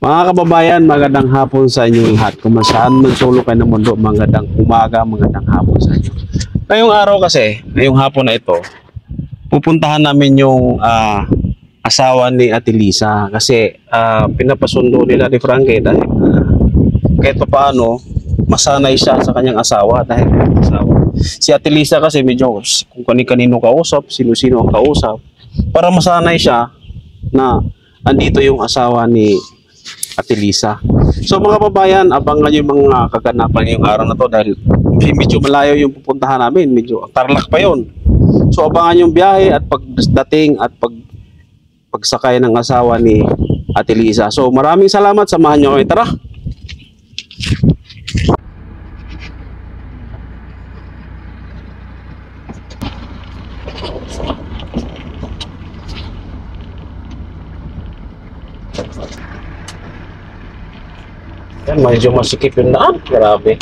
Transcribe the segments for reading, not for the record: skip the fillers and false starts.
Mga kababayan, magandang hapon sa inyo lahat. Kung saan man sulok kayo ng mundo, magandang umaga, magandang hapon sa inyo. Ngayong araw kasi, ngayong hapon na ito, pupuntahan namin yung asawa ni Ate Lisa. Kasi pinapasundo nila ni Frankie dahil kahit paano, masanay siya sa kanyang asawa dahil asawa. Si Ate Lisa kasi medyo kung kanino kausap, sino-sino ang kausap, para masanay siya na andito yung asawa ni Ate Lisa. So mga kababayan, abangan yung mga kaganapan ngayong araw na to dahil medyo malayo yung pupuntahan namin, medyo Tarlac pa yon. So abangan yung biyahe at pagdating at pagsakay ng asawa ni Ate Lisa. So maraming salamat, samahan nyo kami. Tara! Yan, medyo masikip yung daan. Grabe.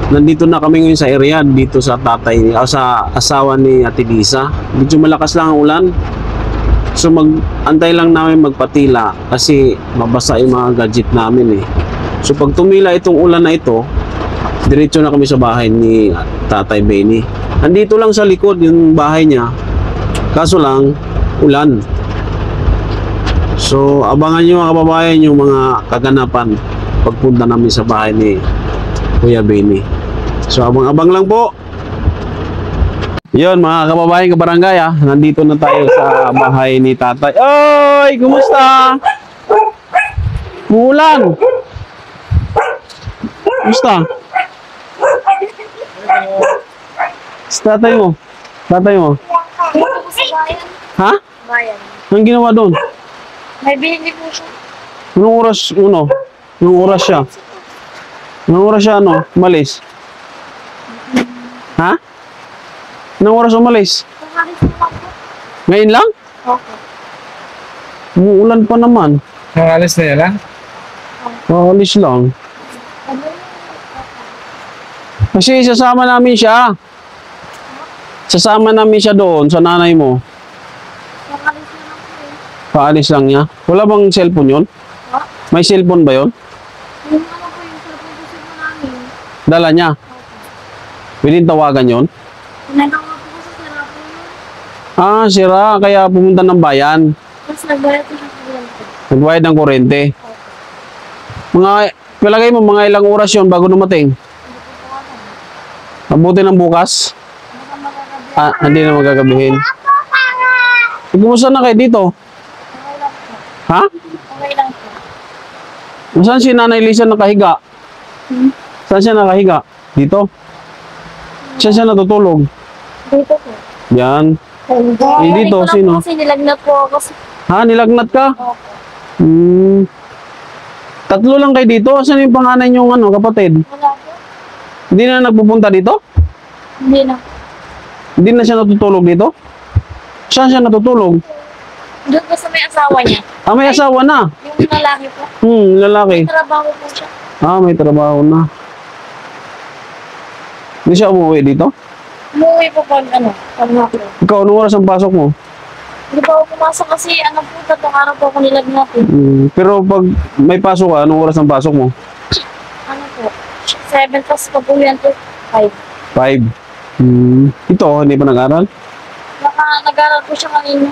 Nandito na kami ngayon sa area, dito sa tatay, sa asawa ni Ate Lisa. Medyo malakas lang ang ulan. So antay lang namin magpatila kasi mabasa yung mga gadget namin eh. So pag tumila itong ulan na ito, diretso na kami sa bahay ni Tatay Benny. Nandito lang sa likod yung bahay niya. Kaso lang, ulan. So abangan nyo mga kababayan yung mga kaganapan pagpunta namin sa bahay ni Kuya Benny. So abang-abang lang po. Yun mga kababayan, kabarangay nandito na tayo sa bahay ni Tatay. Oy, kumusta? Umulan. Kumusta? Tatay mo? Tatay mo? Ha? Bayan. Anong ginawa doon? May binili po siya. Anong oras, Anong oras siya? Anong oras siya, umalis? Ha? Anong oras umalis? Nakalis na lang po. Ngayon lang? Okay. Umuulan pa naman. Nakalis na yan lang? Alis lang. Kasi sasama namin siya. Sasama namin siya doon sa nanay mo. Nakalis na lang po eh. Paalis lang niya. Wala bang cellphone yun? Ha? May cellphone ba yun? Yung ano po yung cellphone kasi po namin. Dala niya. Pwedeng tawagan yun? Pinagawa po kasi sira po yun. Sira. Kaya pumunta ng bayan. Tapos nagbayad po siya po lang po. Nagbayad ng kuryente. Palagay mo, mga ilang oras yun bago dumating? Hindi po po alam. Mabuti ng bukas? Baka magagabi. Hindi na magagabihin. Kumusta na kayo dito? Okay lang po. Ha? Okay lang po. Saan si Nanay Lisa nakahiga? Saan siya nakahiga? Dito? Saan siya natutulog? Dito po. Yan. Dito, sino? Kasi nilagnat po ako kasi. Ha? Nilagnat ka? Okay. Tatlo lang kayo dito? Saan yung panganay niyong kapatid? Wala po. Hindi na nagpupunta dito? Hindi na. Hindi na siya natutulog dito? Saan siya natutulog? Doon po sa may asawa niya. May asawa na. Yung lalaki po. Lalaki. Trabaho po siya. May trabaho na. Hindi siya umuwi dito? Umuwi po pag hapon. Ikaw, anong oras ang pasok mo? Hindi pa ako pumasok kasi po, tatlong araw po ako nilagnat eh. Pero pag may pasok ka, anong oras ang pasok mo? Ano po? 7 plus pag uwihan to 5. 5. Ito, hindi pa nag-aral? Nag-aral po siya kanina.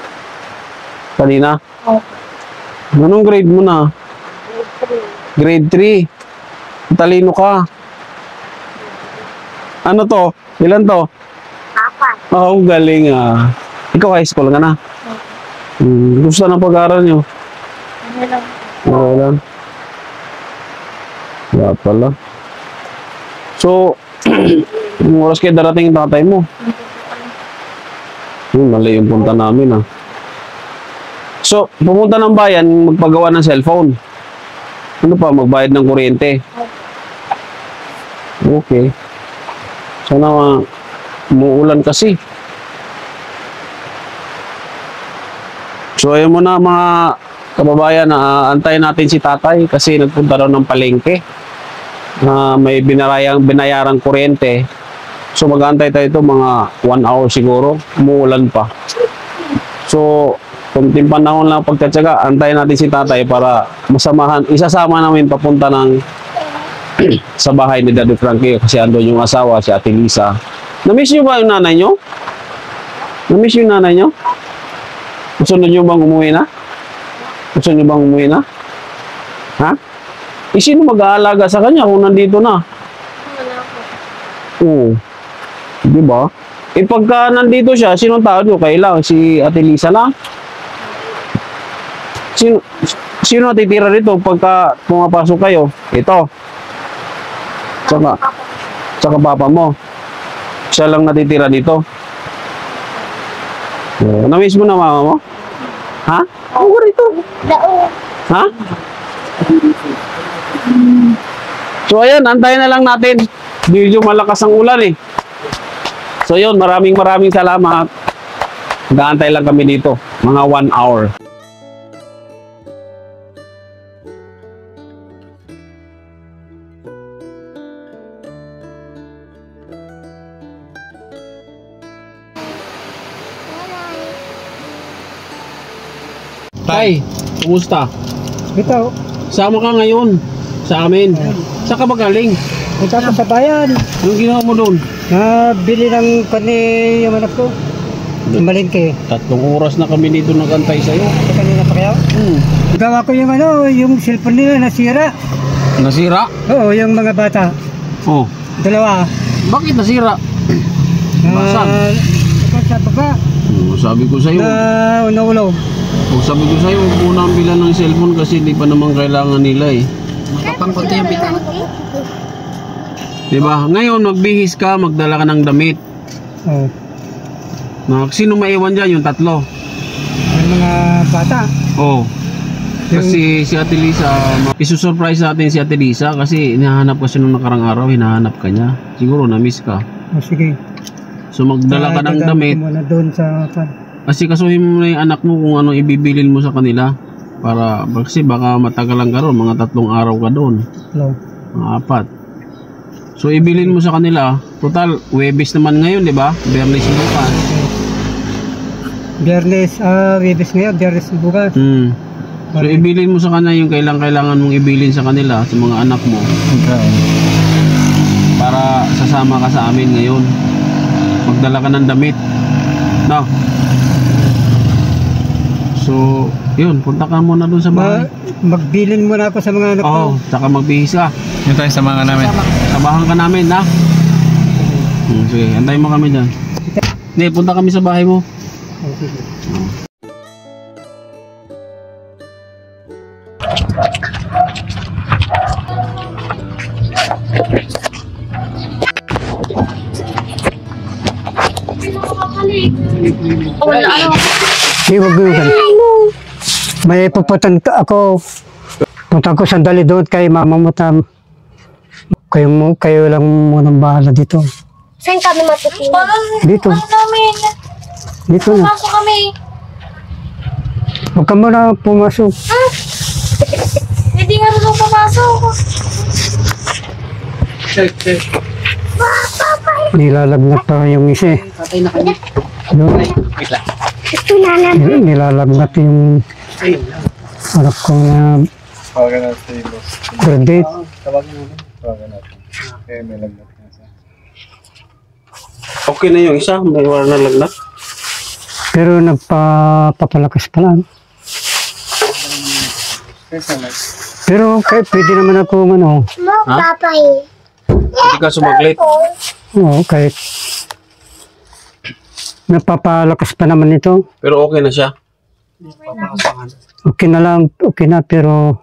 Kanina? Okay. Anong grade mo na? Grade 3. Talino ka. Ano to? Ilan to? 4. Galing Ikaw high school ka na? Gusto ng pag-aaral nyo? Ano lang. Okay lang. Wala pala. So, yung oras kayo darating yung tatay mo? Mali yung punta namin So, pumunta ng bayan, magpagawa ng cellphone. Ano pa, magbayad ng kuryente. Okay. Sana umuulan kasi. So, ayun muna mga kababayan, antayin natin si tatay kasi nagpunta daw ng palengke. May binayarang kuryente. So, mag-aantay tayo ito mga 1 hour siguro. Umuulan pa. So, kunting panahon lang pagtatsaga, antayin natin si tatay para isasama namin papunta ng sa bahay ni Daddy Frankie kasi andun yung asawa, si Ate Lisa. Na-miss nyo ba yung nanay nyo? Na-miss yung nanay nyo? Gusto nyo bang umuwi na? Gusto nyo bang umuwi na? Ha? Sino mag-aalaga sa kanya kung nandito na? Wala po. Oo. Di ba? Pagka nandito siya, sinong tao nyo? Kailang si Ate Lisa lang? Sino natitira dito pagka pumapasok kayo? Ito. Tsaka papa mo. Siya lang natitira dito. Na-miss mo na mama mo? Ha? Oo, rito. Ha? So ayan, antayin na lang natin. Medyo malakas ang ulan eh. So yun, maraming salamat. Nag-aantay lang kami dito. Mga 1 hour. Tay, kumusta? Ito, Sama ka ngayon sa amin. Saan ka magaling? punta ko sa bayan. Anong ginawa mo doon? Nabili ng kani yung anak ko. Malingke. 3 oras na kami dito nagantay sa'yo. Kanina pa kayo? Gawa ko yung yung cellphone nila nasira. Nasira? Oo, yung mga bata. Oh. Dalawa. Bakit nasira? Basan? Sa baba. Sabi ko sa'yo. Naulog. Sabi ko sa'yo, huwag muna ang bilan ng cellphone kasi di pa naman kailangan nila eh. Makapangkunti yung bitang. Diba? Ngayon, magbihis ka, magdala ka ng damit. Oo. Sino maiwan dyan? Yung 3. Yung mga bata. Oh. Kasi si Ate Lisa, isusurprise natin si Ate Lisa kasi hinahanap kasi nung nakarang araw, hinahanap ka niya. Siguro na-miss ka. Sige. So magdala ka ng damit. Muna doon sa Kasi kasuhin mo na yung anak mo kung anong ibibilin mo sa kanila. Kasi baka matagalan ka ron, mga 3 araw ka doon. Mga 4. So ibilin mo sa kanila, total, Huwebes naman ngayon, di ba? Biyernes bukas. Biyernes, Huwebes ngayon, Biyernes bukas. So ibilin mo sa kanila yung kailangan mong ibilin sa kanila, sa mga anak mo. Para sasama ka sa amin ngayon. Magdala ka ng damit. No? So, yun, punta ka muna doon sa bahay. Magbilin muna ako sa mga anak ko. Oo, tsaka magbihis ka. Yun tayo sa mga namin. Sabahan ka namin, ha? Sige, antayin mo kami dyan. Hindi, punta kami sa bahay mo. Wala, ano? Huwag yun. May pupuntan ako. Punta ko sandali doon kay mama mo tam. Kayo lang munang bahala dito. Saan kami matitin? Dito. Namin. Dito na. Pasok kami. Huwag ka muna pumasok. Hindi nga rin pumasok. Nilalagnat pa yung isa eh. Patay na kami. Ito na lang. Nilalagnat yung anak ko na Tawagan natin yung boss. birthday. Tawagan natin. Okay, may lagnat na siya. Okay na yung isa, may wala na lagnat. Pero nagpapalakas pa lang. Okay, salamat. Pero kahit pwede naman ako Papay. Hindi ka sumaglit. oo, kahit nagpapalakas pa naman ito. Pero okay na siya. Okay na lang, okay na pero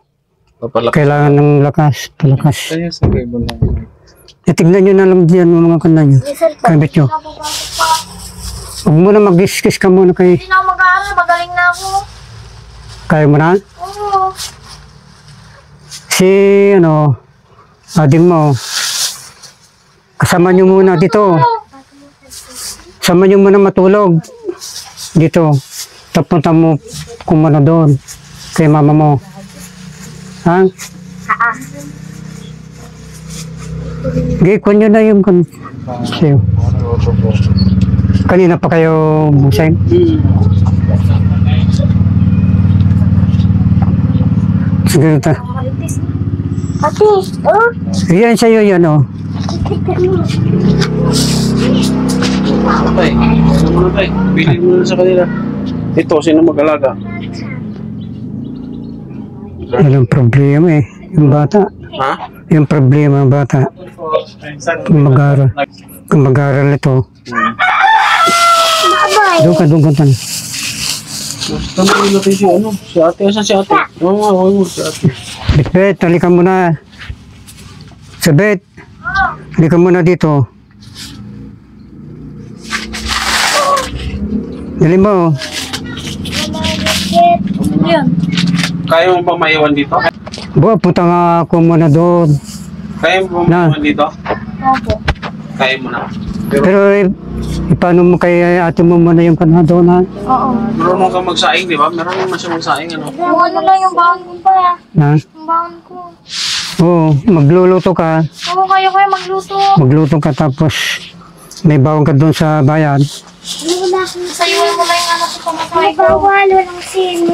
Papalak. kailangan ng lakas, palakas. Kaya sa cable lang. Tignan nyo na lang diyan mga kanda nyo. Kabit nyo. Huwag mo na mag-discuss ka muna kay... Hindi na ako mag-aaral. Magaling na ako. Kaya mo na? Oo. Si, ading mo, kasama nyo muna dito. Sama nyo muna matulog dito. Tapunta mo kumano doon kay mama mo. Ha? Gikuan nyo na yung sa'yo. Kanina pa kayo busay. Sige ta. Ate, oh. Yan sa'yo yan Tay, ano muna tay? Bilhin mo na sa kanila. Ito, sino mag-alaga? Yan ang problema eh. Yung bata. Ha? Yung problema ng bata. Kung mag-aaral ito. Doon ka. Basta mo natin si ate. Asan si ate? Oo nga, si ate. Bet, halika muna. Sabet, halika muna dito. Dali mo. Yan. Kaya mo ba maiwan dito? Buwa, punta nga ako muna doon. Kaya mo ba maiwan dito? Opo. Kaya mo na. Pero paano mo kay ate mo muna yung kanha doon ha? Oo. Marunong ka magsaing, di ba? Meron naman siya magsaing, ano? Yung ano lang yung baon ko pa. Ha? Yung baon ko. Oo, magluluto ka. Oo, kayo magluto. Magluto ka tapos may bawang ka doon sa bayan. Sa'yo mo lang yung anak ko pamatay ko. Nagawalo ng sino.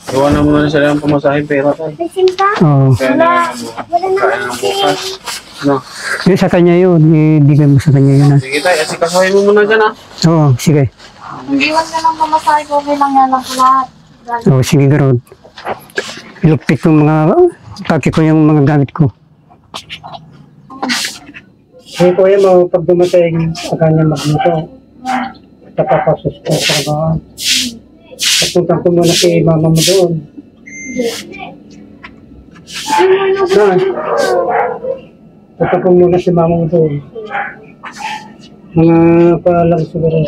Iwanan mo na sila yung pamasahin pera tayo. May simpa? Oo. Kaya na kaya na bukas. No. Yun sa kanya yun. Ibigay mo sa kanya yun ha. Sige tayo, asikasuhin mo muna dyan, ha? Oo, sige. Iwan ka ng pamasahe ko. Okay lang yan ang lahat. Oo, sige garod. Ilupit ko paki ko yung mga gamit ko. Hey, kuya mo, pag dumating, akala niya magluto. Tapapasos ko sa bahan. Papunta ko muna kay mama mo doon. Saan? Punta ko muna si mama mo doon. Mga palang siguro.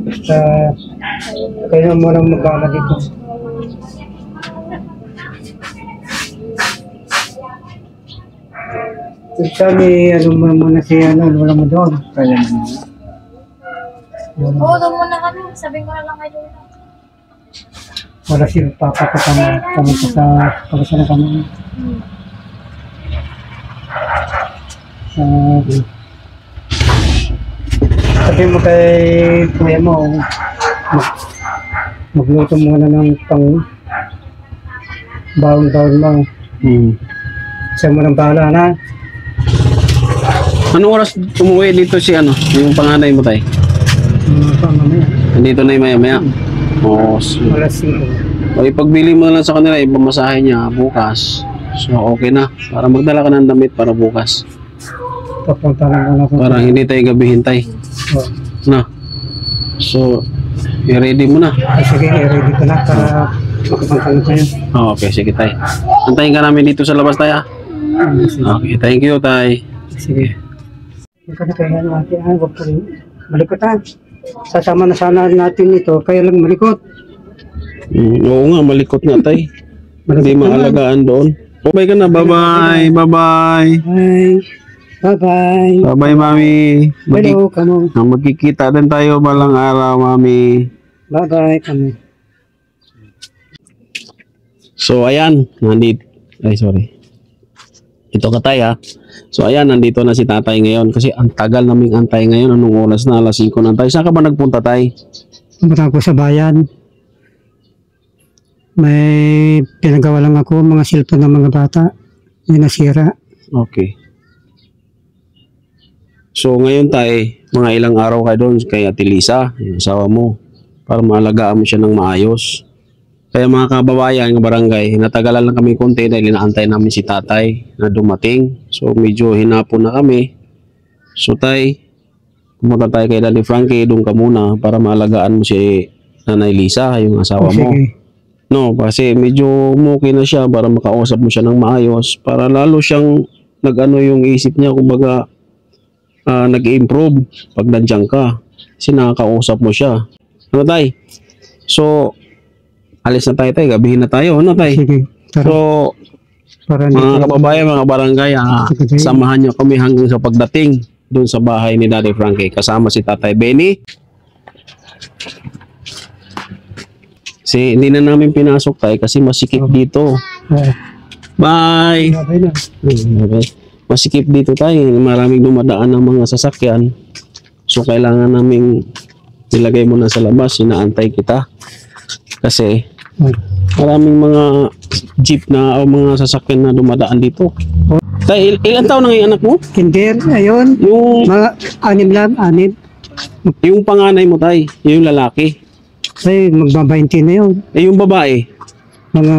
Basta, kayo muna mag-ala dito. Sabi, muna si wala mo doon. Kaya mo. Oo, doon muna kami. Sabihin ko na lang kayo. Wala si papa ko pumunta sa pagkasala kami. Sabi mo kay kuya mo, magluto muna ng bawang mo. Siya mo ng bahala na. Anong oras umuwi dito si yung panganay mo tayo? Mamaya. Nandito na yung maya-maya? Oo. Wala 5. O ipagbili mo na lang sa kanila, ipamasahe niya bukas. So okay na. Para magdala ka ng damit para bukas. Papunta lang muna ko. Para hindi tayo gabihin tayo. Na. So, i-ready mo na. Sige, ready ko na para makapunta na tayo. Okay, sige tayo. Antayin ka namin dito sa labas tayo. Okay, thank you tay. Sige. Huwag ka na kaya natin. Huwag ka rin. Malikot ha. Sasama na sana natin ito. Kaya lang malikot. Oo nga, malikot nga tay. Hindi maalagaan doon. Okay ka na, bye-bye. Bye-bye. Bye. Bye-bye. Bye-bye, mami. Hello, kamo. Magkikita din tayo balang araw, mami. Bye-bye, kamo. So, ayan. Nandito. Ay, sorry. Ito ka tayo, ha. So, ayan. Nandito na si tatay ngayon. Kasi ang tagal naming antay ngayon. Anong oras na? Alas 5 na tayo. Saan ka ba nagpunta, tay? Pumunta ako sa bayan. May pinagawa lang ako mga cellphone ng mga bata. May nasira. Okay. So, ngayon tayo, mga ilang araw ka doon kay Ate Lisa, yung asawa mo, para maalagaan mo siya ng maayos. Kaya mga kababayan ng barangay, natagalan lang kami konti dahil inaantay namin si tatay na dumating. So, medyo hinapon na kami. So, tay, pumunta tayo kay Daddy Frankie, doon ka muna para maalagaan mo si Nanay Lisa, yung asawa mo. Sige. No, kasi medyo okay na siya para makausap mo siya ng maayos, para lalo siyang nag-ano yung isip niya, kumbaga, nag-improve pag nandiyan ka. Kasi nakakausap mo siya. Ano tay? So, alis na tayo tay. Gabihin na tayo. Ano tay? Sige. Tara. So, Para mga kababayan, mga barangay, samahan nyo kami hanggang sa pagdating doon sa bahay ni Daddy Frankie. Kasama si Tatay Benny. Hindi na namin pinasok tayo kasi masikip dito. Bye! Okay na. Okay. Masikip dito tayo. Maraming dumadaan ng mga sasakyan. So, kailangan naming ilagay mo na sa labas. Inaantay kita. Kasi, maraming mga jeep na o mga sasakyan na dumadaan dito. Tay, ilan taon na yung anak mo? Kinder, ayun. Yung, Mga 6 lang. yung panganay mo tay, yung lalaki. Ay, magbabainti na yun. Yung babae, Mga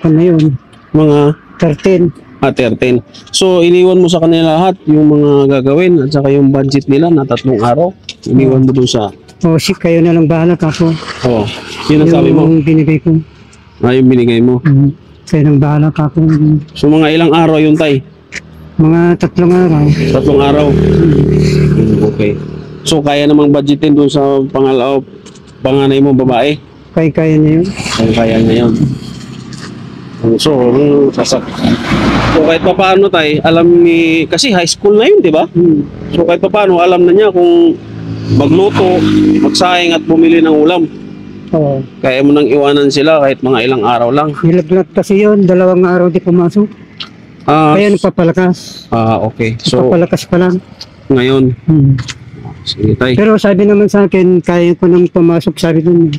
na yun. mga 13. 13. So, iniwan mo sa kanila lahat yung mga gagawin at saka yung budget nila na 3 araw. Iniwan mo dun sa... O, kayo na lang bahala kako. Oh, yun ang sabi mo. Yung binigay ko. Yung binigay mo. Kayo nang bahala kako. So, mga ilang araw yun tay? Mga 3 araw. 3 araw. Okay. So, kaya namang budgetin dun sa panganay mo babae? Kaya niya yun. Kaya niya yun. So, so kahit pa paano tay, alam ni, kasi high school na yun, di ba? So kahit pa paano, alam na niya kung magluto, magsayang at bumili ng ulam. Oo. Kaya mo nang iwanan sila kahit mga ilang araw lang. Nilaglag kasi yun. 2 araw di pumasok. Kaya nagpapalakas. Okay. So, Nagpapalakas pa lang. ngayon, sige tay. Pero sabi naman sa akin, kaya ko nang pumasok. Sabi dun,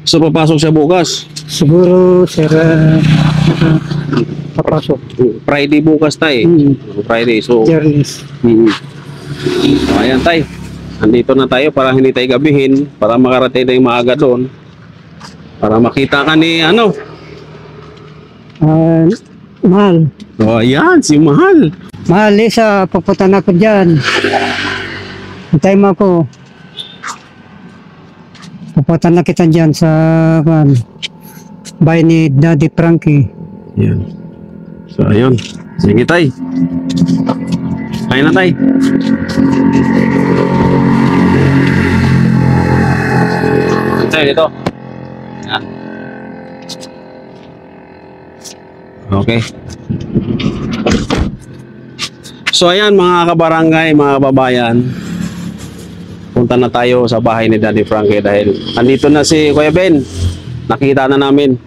So, papasok siya bukas. siguro, sir, papasok. Friday bukas tay. Friday. So, Journeys. So, ayan tay. Andito na tayo para hindi tayo gabihin. Para makarating tayong maaga doon. Para makita ka ni ano. Mahal. Oh, ayan, si Mahal. Mahal, Lisa, pupunta na ako dyan. Hintay mo ako. Pupunta na kita dyan sa bahay ni Daddy Frankie. Ayan. So, ayun. Sige, tay. Kaya na, tay. Tay, dito. Ayan. Okay. So, ayan, mga kabarangay, mga kababayan. Punta na tayo sa bahay ni Daddy Frankie dahil andito na si Kuya Ben. Nakita na namin.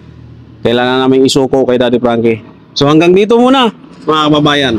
Kailangan namin isuko kay Daddy Frankie. So hanggang dito muna, mga kababayan.